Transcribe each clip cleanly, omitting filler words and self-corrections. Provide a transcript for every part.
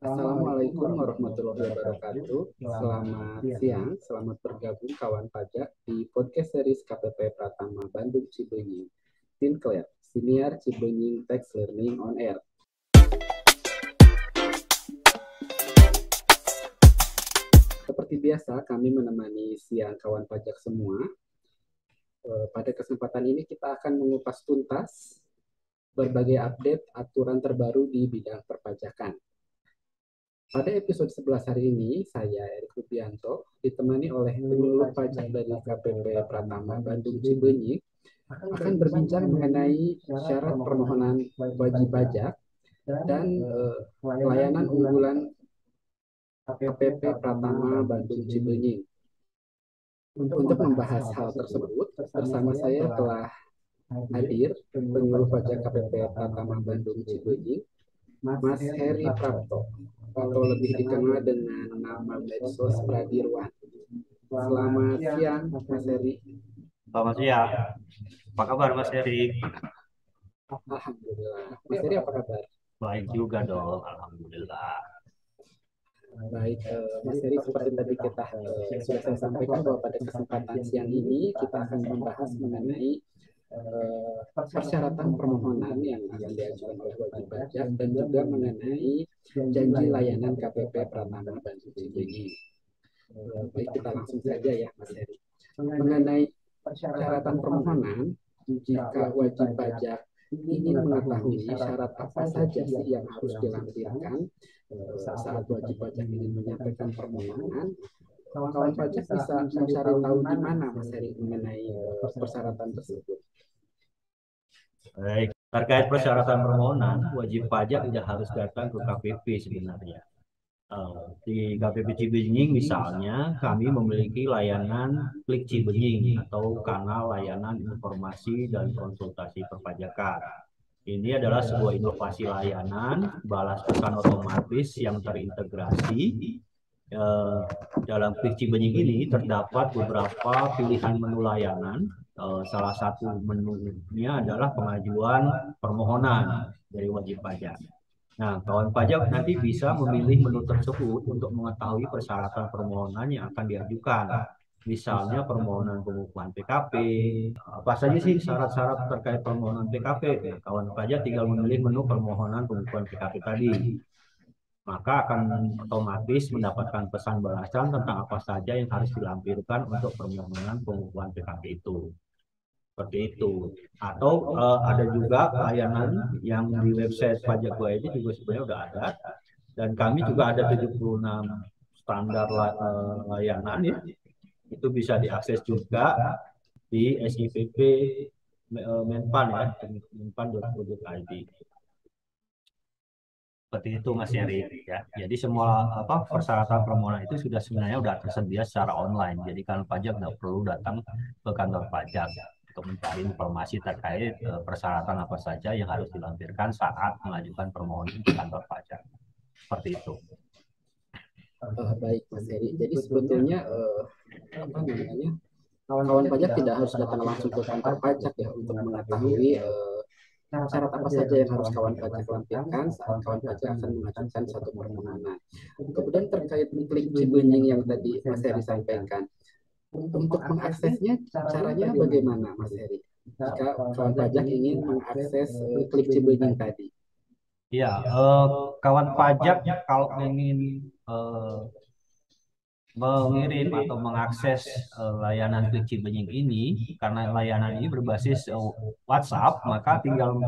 Assalamualaikum warahmatullahi wabarakatuh. Selamat siang, selamat bergabung kawan pajak di podcast series KPP Pratama Bandung Cibenying. Tim Claire, Senior Cibenying Tax Learning on Air. Seperti biasa, kami menemani siang kawan pajak semua. Pada kesempatan ini kita akan mengupas tuntas berbagai update aturan terbaru di bidang perpajakan. Pada episode 11 hari ini, saya Erik Rupianto ditemani oleh penyuluh pajak dari KPP Pratama Bandung Cibenying akan berbincang mengenai syarat permohonan wajib pajak dan layanan unggulan KPP Pratama Bandung Cibenying. Untuk membahas hal tersebut, bersama saya telah hadir penyuluh pajak KPP Pratama Bandung Cibenying, Mas Heri Prapto, atau lebih dikenal dengan nama medsos Pradirwan. Selamat siang, Mas Heri. Selamat siang. Apa kabar, Mas Heri? Alhamdulillah. Mas Heri apa kabar? Baik juga dong, alhamdulillah. Baik, Mas Heri, seperti tadi kita sudah saya sampaikan bahwa pada kesempatan siang ini kita akan membahas mengenai persyaratan permohonan yang akan diajukan oleh wajib pajak dan juga mengenai janji layanan KPP Pratama Bandung Cibenying. Baik, kita langsung saja ya, Mas Heri. Mengenai persyaratan permohonan, jika wajib pajak ingin mengetahui syarat apa saja sih yang harus dilampirkan saat wajib pajak ingin menyampaikan permohonan, kawan pajak bisa mencari tahu di mana, Mas Heri, mengenai persyaratan tersebut. Baik, terkait persyaratan permohonan, wajib pajak tidak harus datang ke KPP sebenarnya. Di KPP Cibenying misalnya, kami memiliki layanan Klik Cibenying atau kanal layanan informasi dan konsultasi perpajakan. Ini adalah sebuah inovasi layanan balas pesan otomatis yang terintegrasi. Dalam Klik Cibenying ini terdapat beberapa pilihan menu layanan. Salah satu menunya adalah pengajuan permohonan dari wajib pajak. Nah, kawan pajak nanti bisa memilih menu tersebut untuk mengetahui persyaratan permohonan yang akan diajukan. Misalnya permohonan pengukuhan PKP, apa saja sih syarat-syarat terkait permohonan PKP? Nah, kawan pajak tinggal memilih menu permohonan pengukuhan PKP tadi. Maka akan otomatis mendapatkan pesan balasan tentang apa saja yang harus dilampirkan untuk permohonan pengukuhan PKP itu. Seperti itu. Atau ada juga layanan yang di website Pajak Go ID juga sebenarnya udah ada, dan kami juga ada 76 standar layanan ya. Itu bisa diakses juga di SIPP Menpan ya, menpan.go.id. Seperti itu, Mas Yeri ya. Jadi semua persyaratan permohonan itu sudah sebenarnya sudah tersedia secara online. Jadi kan pajak nggak perlu datang ke kantor pajak untuk mencari informasi terkait persyaratan apa saja yang harus dilampirkan saat mengajukan permohonan ke kantor pajak. Seperti itu. Baik, Mas Heri. Jadi sebetulnya kawan pajak tidak harus datang langsung ke kantor pajak ya untuk mengetahui syarat apa saja yang harus kawan pajak lampirkan saat kawan pajak akan mengajukan satu permohonan. Kemudian terkait Klik Cibenying yang tadi Mas Heri sampaikan, untuk mengaksesnya caranya bagaimana, Mas Heri? Jika kawan pajak ingin mengakses Klik Cibenying tadi. Ya, kawan pajak kalau ingin mengirim atau mengakses layanan Klik Cibenying ini, karena layanan ini berbasis WhatsApp, maka tinggal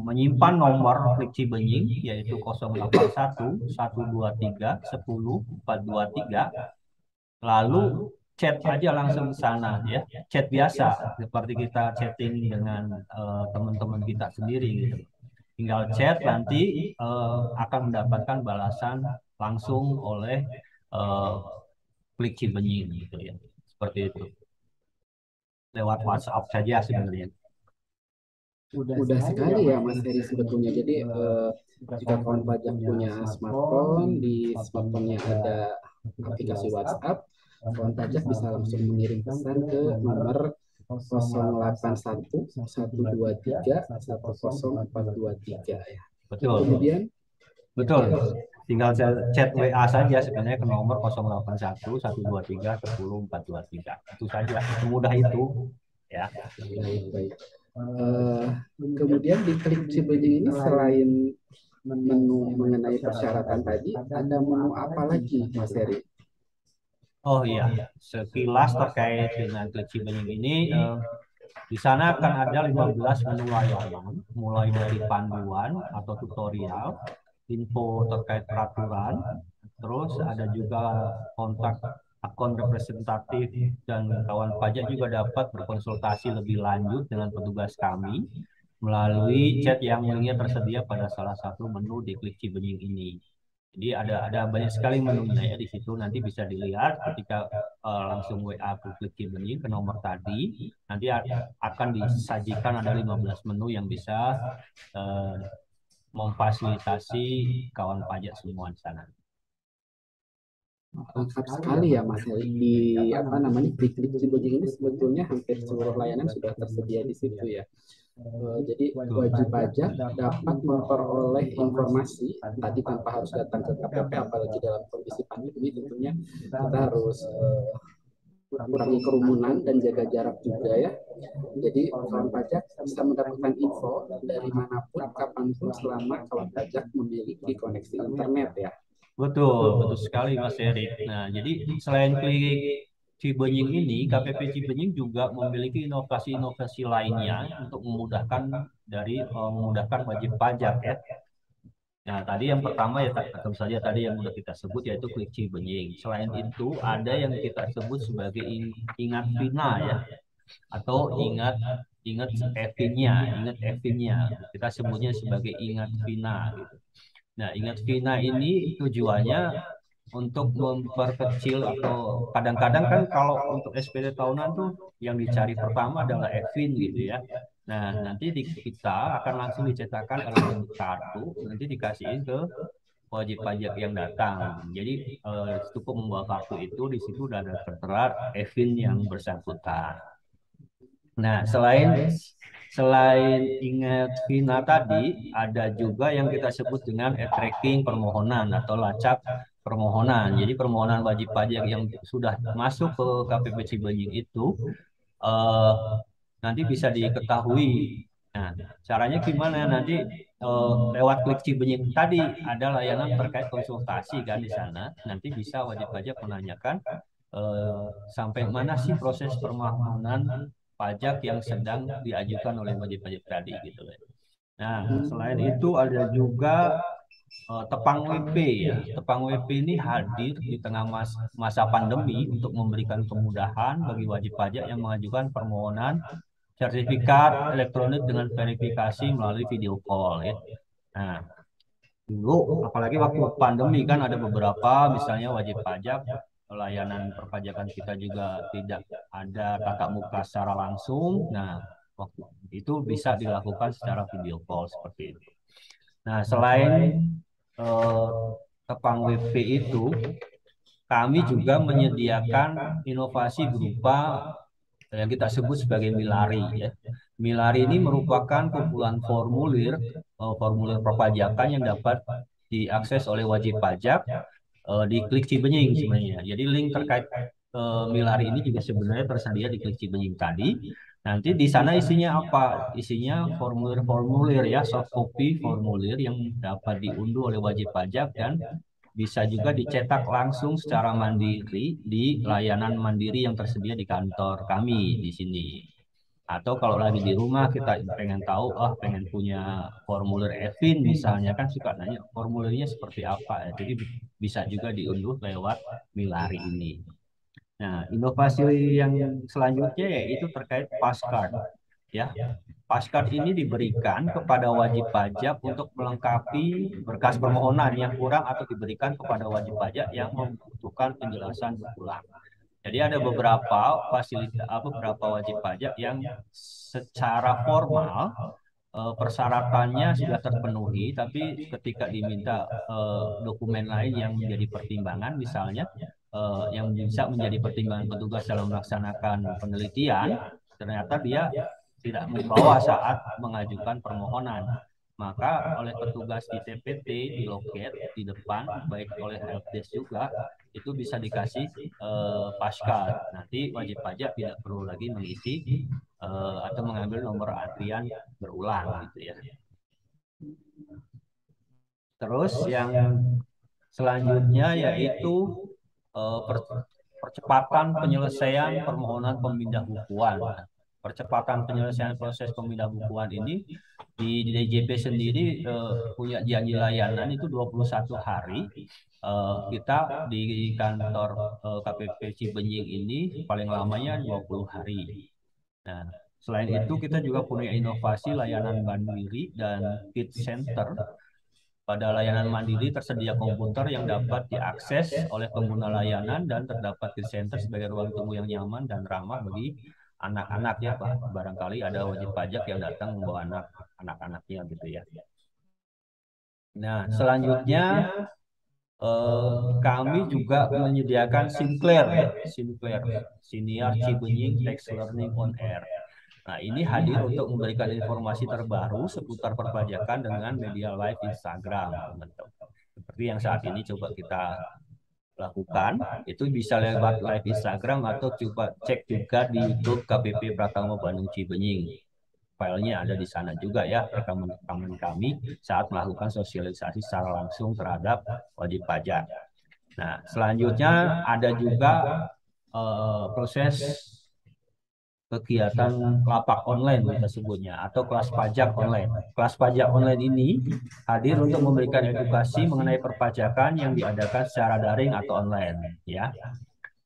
menyimpan nomor Klik Cibenying yaitu 081 123 10 423, lalu chat aja langsung ke sana ya, chat biasa seperti kita chatting dengan teman-teman kita sendiri gitu. Tinggal chat, nanti akan mendapatkan balasan langsung oleh Klik Cibenying gitu ya, seperti itu. Lewat WhatsApp saja sebenarnya. Mudah sekali ya, Mas Heri, sebetulnya. Jadi jika kawan pajak punya smartphone, di smartphone-nya ada aplikasi WhatsApp, kawan pajak bisa langsung mengirim pesan ke nomor 081 123 10423 ya. Betul. Kemudian Betul. Tinggal chat WA saja sebenarnya ke nomor 081 123 10 423. Itu saja, semudah itu ya. Baik, baik. Eh, Kemudian di klik Cibenying ini selain menu mengenai persyaratan tadi, ada menu apa lagi, Mas Heri? Oh iya, sekilas terkait dengan klik Cibenying ini di sana akan ada 15 menu layanan, mulai dari panduan atau tutorial, info terkait peraturan, terus ada juga kontak akun representatif dan kawan pajak juga dapat berkonsultasi lebih lanjut dengan petugas kami melalui chat yang linknya tersedia pada salah satu menu di Klik Cibenying ini. Jadi ada banyak sekali menunya ya di situ, nanti bisa dilihat ketika langsung WA ke Klik Cibenying ke nomor tadi, nanti akan disajikan ada 15 menu yang bisa uh, memfasilitasi kawan pajak semua di sana. Lengkap sekali ya Mas Heri. Di apa namanya klik-klik Cibenying ini sebetulnya hampir seluruh layanan sudah tersedia di situ ya. Jadi wajib pajak dapat memperoleh informasi tadi tanpa harus datang ke KPP, apalagi dalam kondisi pandemi tentunya kita harus kurangi kerumunan dan jaga jarak juga ya. Jadi kawan pajak bisa mendapatkan info dari manapun, kapanpun selama kawan pajak memiliki koneksi internet ya. Betul, betul sekali Mas Erik. Nah, jadi selain klik Cibenying ini, KPP Cibenying juga memiliki inovasi-inovasi lainnya untuk memudahkan wajib pajak ya. Nah, tadi yang pertama ya tentu saja tadi yang sudah kita sebut yaitu klik Cibenying. Selain itu ada yang kita sebut sebagai ingat Vina ya, atau ingat ingat Evinnya. Kita sebutnya sebagai ingat Vina gitu. Nah, ingat Vina ini tujuannya untuk memperkecil, atau kadang-kadang kan kalau untuk SPD tahunan tuh yang dicari pertama adalah Evin gitu ya. Nah, nanti kita akan langsung dicetakkan elemen kartu, nanti dikasihin ke wajib pajak yang datang. Jadi cukup membawa kartu itu, di situ udah ada tertera Evin yang bersangkutan. Nah, selain ingat Vina tadi, ada juga yang kita sebut dengan e-tracking permohonan atau lacak permohonan. Jadi permohonan wajib pajak yang sudah masuk ke KPP Cibenying itu eh, nanti bisa diketahui. Nah, caranya gimana? Nanti lewat klik Cibenying tadi ada layanan terkait konsultasi kan di sana. Nanti bisa wajib pajak menanyakan sampai mana sih proses permohonan pajak yang sedang diajukan oleh wajib pajak tadi gitu ya. Nah, selain itu ada juga Tepang WP ya. Tepang WP ini hadir di tengah masa pandemi untuk memberikan kemudahan bagi wajib pajak yang mengajukan permohonan sertifikat elektronik dengan verifikasi melalui video call ya. Nah, dulu apalagi waktu pandemi kan ada beberapa misalnya wajib pajak layanan perpajakan kita juga tidak ada tatap muka secara langsung. Nah, waktu itu bisa dilakukan secara video call seperti itu. Nah, selain eh, Tepang WP itu, kami juga menyediakan inovasi berupa yang kita sebut sebagai Milari ya. Milari ini merupakan kumpulan formulir perpajakan yang dapat diakses oleh wajib pajak di Klik Cibenying sebenarnya. Jadi link terkait Milari ini juga sebenarnya tersedia di Klik Cibenying tadi. Nanti di sana isinya apa? Isinya formulir-formulir ya, soft copy formulir yang dapat diunduh oleh wajib pajak dan bisa juga dicetak langsung secara mandiri di layanan mandiri yang tersedia di kantor kami di sini. Atau kalau lagi di rumah kita pengen tahu, pengen punya formulir Evin misalnya, kan suka nanya formulirnya seperti apa ya. Jadi bisa juga diunduh lewat Milari ini. Nah, inovasi yang selanjutnya yaitu terkait Pascard. Ya, Pascard ini diberikan kepada wajib pajak untuk melengkapi berkas permohonan yang kurang atau diberikan kepada wajib pajak yang membutuhkan penjelasan ulang. Jadi ada beberapa wajib pajak yang secara formal persyaratannya sudah terpenuhi, tapi ketika diminta dokumen lain yang menjadi pertimbangan, misalnya yang bisa menjadi pertimbangan petugas dalam melaksanakan penelitian, ternyata dia tidak membawa saat mengajukan permohonan. maka oleh petugas di TPT, di loket, di depan, baik oleh helpdesk juga, itu bisa dikasih pascard. Nanti wajib pajak tidak perlu lagi mengisi atau mengambil nomor antrian berulang gitu ya. Terus yang selanjutnya yaitu percepatan penyelesaian permohonan pemindah bukuan. Percepatan penyelesaian proses pemindah bukuan ini di DJP sendiri punya janji layanan itu 21 hari. Kita di kantor KPP Cibenying ini paling lamanya 20 hari. Nah, selain itu kita juga punya inovasi layanan mandiri dan fit center. Pada layanan mandiri tersedia komputer yang dapat diakses oleh pengguna layanan dan terdapat fit center sebagai ruang tunggu yang nyaman dan ramah bagi anak-anak ya Pak. Barangkali ada wajib pajak yang datang membawa anak-anaknya gitu ya. Nah, selanjutnya kami juga menyediakan Sinclair ya, Sinclair Siniar Cibenying Tax Learning on Air. Nah, ini hadir untuk memberikan informasi terbaru seputar perpajakan dengan media live Instagram, teman-teman. Seperti yang saat ini coba kita lakukan, itu bisa lewat live Instagram atau coba cek juga di YouTube KPP Pratama Bandung Cibenying. Filenya ada di sana juga ya, rekaman-rekaman kami saat melakukan sosialisasi secara langsung terhadap wajib pajak. Nah, selanjutnya ada juga proses kegiatan lapak online kita sebutnya atau kelas pajak online. Kelas pajak online ini hadir untuk memberikan edukasi mengenai perpajakan yang diadakan secara daring atau online ya.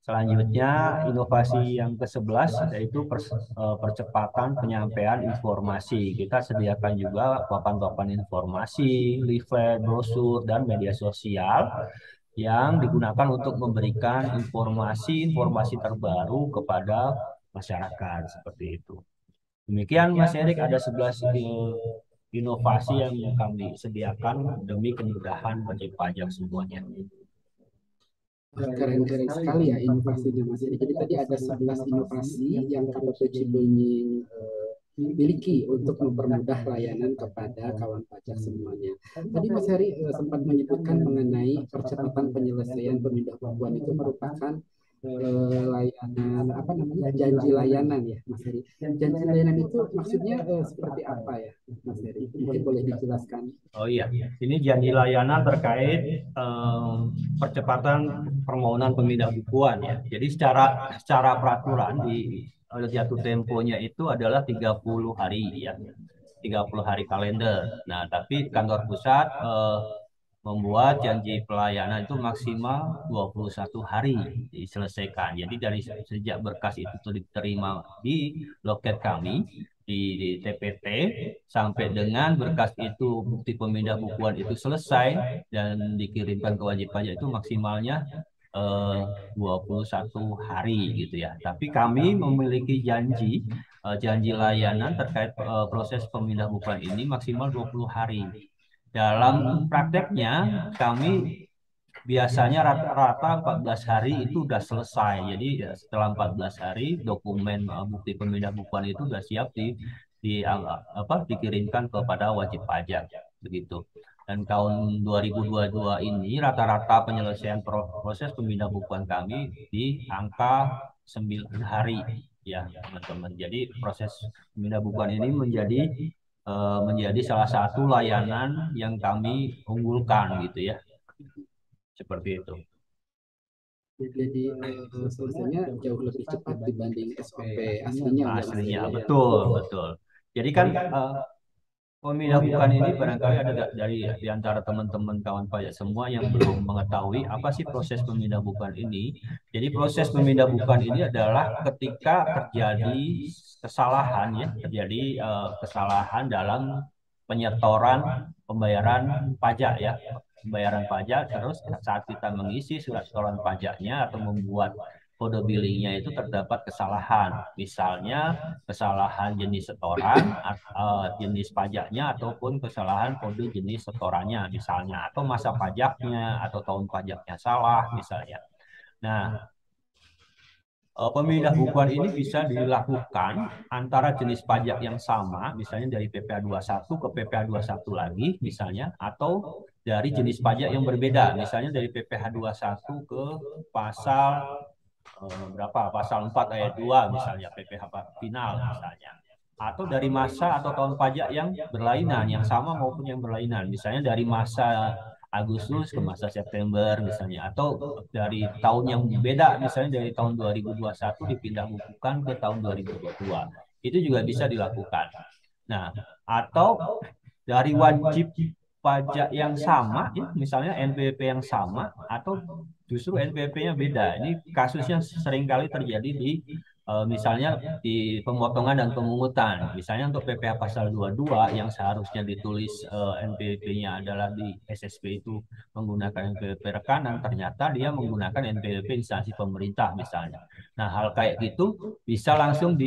Selanjutnya inovasi yang ke-11 yaitu percepatan penyampaian informasi. Kita sediakan juga papan-papan informasi, leaflet, brosur dan media sosial yang digunakan untuk memberikan informasi-informasi terbaru kepada masyarakat seperti itu. Demikian Mas Erik, ada 11 inovasi yang kami sediakan demi kemudahan wajib pajak semuanya. Keren-keren sekali ya inovasinya Mas Eri. Jadi tadi ada 11 inovasi yang KPP Cibenying miliki untuk mempermudah layanan kepada kawan pajak semuanya. Tadi Mas Heri sempat menyebutkan mengenai percepatan penyelesaian pemindah bukuan itu merupakan layanan apa namanya janji layanan ya Mas Heri. Janji layanan itu maksudnya seperti apa ya Mas Heri? Mungkin boleh dijelaskan. Oh iya, ini janji layanan terkait percepatan permohonan pemindah bukuan ya. Jadi secara peraturan di jatuh temponya itu adalah 30 hari ya. 30 hari kalender. Nah, tapi kantor pusat membuat janji pelayanan itu maksimal 21 hari diselesaikan. Jadi dari sejak berkas itu diterima di loket kami di TPT sampai dengan berkas itu bukti pemindah bukuan itu selesai dan dikirimkan ke wajib pajak itu maksimalnya 21 hari gitu ya. Tapi kami memiliki janji layanan terkait proses pemindah bukuan ini maksimal 20 hari. Dalam prakteknya kami biasanya rata-rata 14 hari itu sudah selesai. Jadi ya, setelah 14 hari dokumen bukti pemindah bukuan itu sudah siap dikirimkan kepada wajib pajak begitu. Dan tahun 2022 ini rata-rata penyelesaian proses pemindah bukuan kami di angka 9 hari ya teman-teman. Jadi proses pemindah bukuan ini menjadi salah satu layanan yang kami unggulkan gitu ya. Seperti itu. Jadi selesainya jauh lebih cepat dibanding SOP aslinya. Aslinya betul. Jadi kan pemindah bukuan ini barangkali ada dari di antara teman-teman kawan pajak semua yang belum mengetahui apa sih proses pemindah bukuan ini. Jadi proses pemindah bukuan ini adalah ketika terjadi kesalahan dalam penyetoran pembayaran pajak ya. Pembayaran pajak terus saat kita mengisi surat setoran pajaknya atau membuat kode billingnya itu terdapat kesalahan, misalnya kesalahan jenis setoran, jenis pajaknya ataupun kesalahan kode jenis setorannya misalnya, atau masa pajaknya atau tahun pajaknya salah misalnya. Nah, Pemindah bukuan ini bisa dilakukan antara jenis pajak yang sama, misalnya dari PPh 21 ke PPh 21 lagi, misalnya, atau dari jenis pajak yang berbeda, misalnya dari PPh 21 ke pasal berapa? Pasal 4 ayat 2 misalnya, PPh final misalnya. Atau dari masa atau tahun pajak yang berlainan, yang sama maupun yang berlainan. Misalnya dari masa Agustus ke masa September misalnya. Atau dari tahun yang beda, misalnya dari tahun 2021 dipindah bukukan ke tahun 2022. Itu juga bisa dilakukan. Nah, atau dari wajib pajak yang sama, ya, misalnya NPWP yang sama, atau justru NPWP-nya beda. Ini kasusnya seringkali terjadi di misalnya di pemotongan dan pemungutan. Misalnya untuk PPh pasal 22 yang seharusnya ditulis NPWP-nya adalah di SSP itu menggunakan NPWP rekanan, ternyata dia menggunakan NPWP instansi pemerintah misalnya. Nah, hal kayak gitu bisa langsung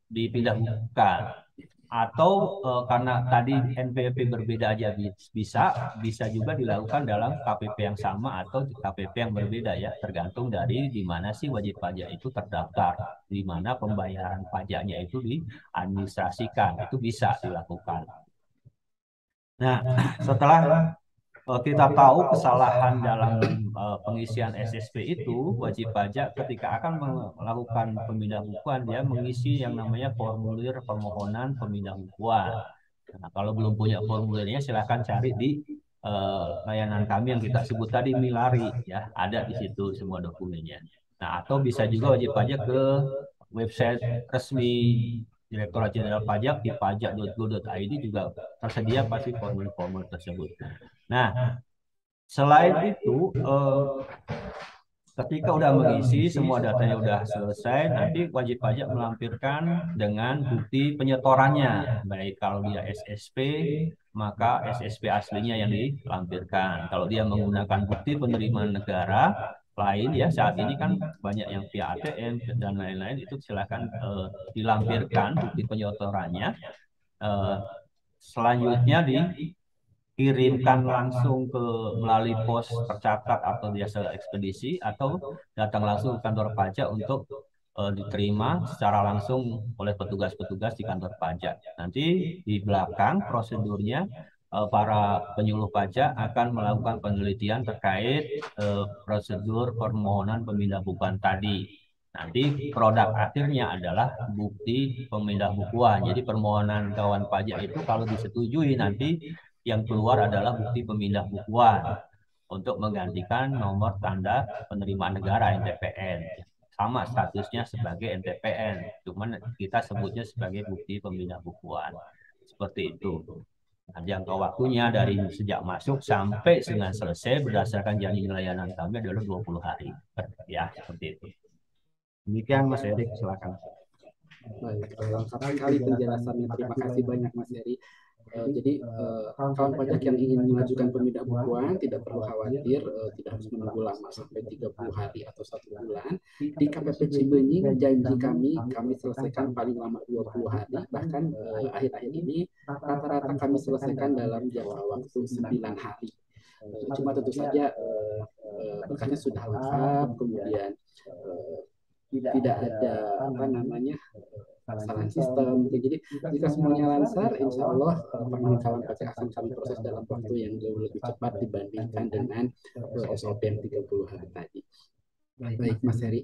dipindah bukukan. Atau karena tadi NPWP berbeda aja bisa juga dilakukan dalam KPP yang sama atau di KPP yang berbeda ya, tergantung dari di mana sih wajib pajak itu terdaftar, di mana pembayaran pajaknya itu diadministrasikan, itu bisa dilakukan. Nah, setelah kita tahu kesalahan dalam pengisian SSP itu, wajib pajak ketika akan melakukan pemindah bukuan, dia mengisi yang namanya formulir permohonan pemindah bukuan. Nah, kalau belum punya formulirnya, silahkan cari di layanan kami yang kita sebut tadi, Milari, ya, ada di situ semua dokumennya. Nah, atau bisa juga wajib pajak ke website resmi Direktorat Jenderal Pajak di pajak.go.id juga tersedia pasti formulir-formulir tersebut. Nah, selain itu, ketika udah mengisi semua datanya udah selesai, nanti wajib pajak melampirkan dengan bukti penyetorannya. Baik kalau dia SSP, maka SSP aslinya yang dilampirkan. Kalau dia menggunakan bukti penerimaan negara lain, ya saat ini kan banyak yang via ATM dan lain-lain, itu silakan dilampirkan bukti penyetorannya. Selanjutnya dikirimkan langsung ke melalui pos tercatat atau jasa ekspedisi, atau datang langsung ke kantor pajak untuk diterima secara langsung oleh petugas-petugas di kantor pajak. Nanti di belakang prosedurnya para penyuluh pajak akan melakukan penelitian terkait prosedur permohonan pemindah bukuan tadi. Nanti produk akhirnya adalah bukti pemindah bukuan. Jadi permohonan kawan pajak itu kalau disetujui, nanti yang keluar adalah bukti pemindah bukuan untuk menggantikan nomor tanda penerimaan negara NTPN. Sama statusnya sebagai NTPN, cuman kita sebutnya sebagai bukti pemindah bukuan. Seperti itu. Nah, jangka waktunya dari sejak masuk sampai dengan selesai berdasarkan janji layanan kami adalah 20 hari. Ya, seperti itu. Demikian Mas Erik, silakan. Baik, lengkap sekali penjelasannya. Terima kasih banyak Mas Eri. Jadi kawan pajak yang ingin mengajukan pemindah bukuan tidak perlu khawatir, tidak harus menunggu lama sampai 30 hari atau 1 bulan. Di KPP Cibenying janji kami selesaikan paling lama 20 hari, bahkan akhir-akhir ini rata-rata kami selesaikan dalam jangka waktu 9 hari. Cuma tentu saja berkasnya sudah lengkap, kemudian tidak ada apa namanya kesalahan sistem. Jadi jika semuanya lancar, insya Allah permohonan kawan pajak akan kami proses dalam waktu yang jauh lebih cepat dibandingkan dengan SOP yang 30 hari tadi. Baik Mas Heri,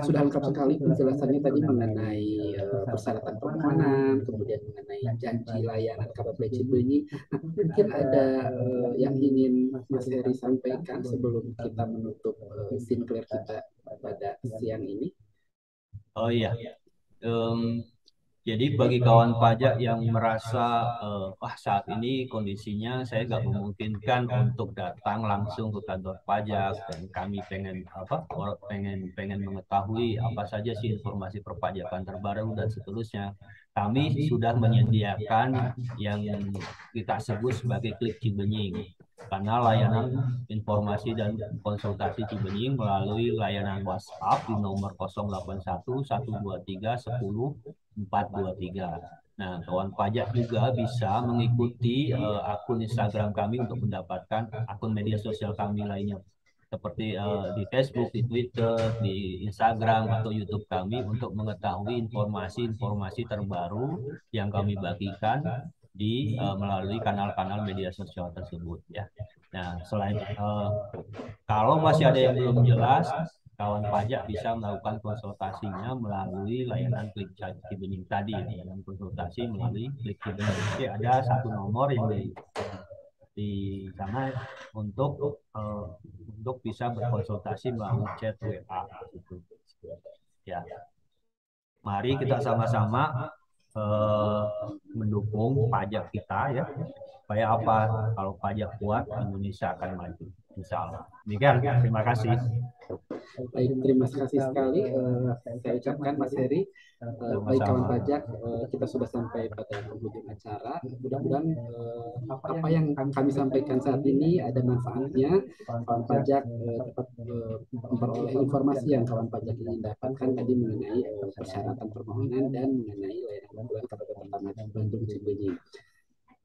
sudah lengkap sekali penjelasannya tadi mengenai persyaratan permohonan, kemudian mengenai janji layanan KPP Cibenying. Nah, mungkin ada yang ingin Mas Heri sampaikan sebelum kita menutup sinclair kita pada siang ini. Oh iya, jadi bagi kawan pajak yang merasa saat ini kondisinya saya nggak memungkinkan untuk datang langsung ke kantor pajak, dan kami pengen mengetahui apa saja sih informasi perpajakan terbaru dan seterusnya, kami sudah menyediakan yang kita sebut sebagai Klik Cibenying. Karena layanan informasi dan konsultasi Cibenying melalui layanan WhatsApp di nomor 081 123 10 423. Nah, kawan pajak juga bisa mengikuti akun Instagram kami untuk mendapatkan akun media sosial kami lainnya. seperti di Facebook, di Twitter, di Instagram atau YouTube kami untuk mengetahui informasi-informasi terbaru yang kami bagikan di melalui kanal-kanal media sosial tersebut ya. Nah, selain kalau masih ada yang belum jelas, kawan pajak bisa melakukan konsultasinya melalui layanan Klik Cibenying tadi, ya, layanan konsultasi melalui Klik Cibenying. Jadi ada satu nomor yang di sana untuk bisa berkonsultasi melalui chat WA gitu. Ya, mari kita sama-sama eh, mendukung pajak kita ya. Supaya apa? Kalau pajak kuat, Indonesia akan maju. Insya Allah. Demikian, terima kasih. Baik, terima kasih sekali saya ucapkan Mas Heri. Baik kawan Sama-sama. pajak, kita sudah sampai pada penghujung acara. Mudah-mudahan apa yang kami sampaikan saat ini ada manfaatnya. Kawan pajak dapat memperoleh informasi yang kawan pajak ingin dapatkan tadi mengenai persyaratan permohonan dan mengenai layanan bantuan kepada pertama Bandung Cibenying.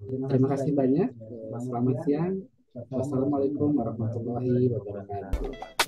Terima kasih banyak. Selamat siang. Wassalamualaikum warahmatullahi wabarakatuh.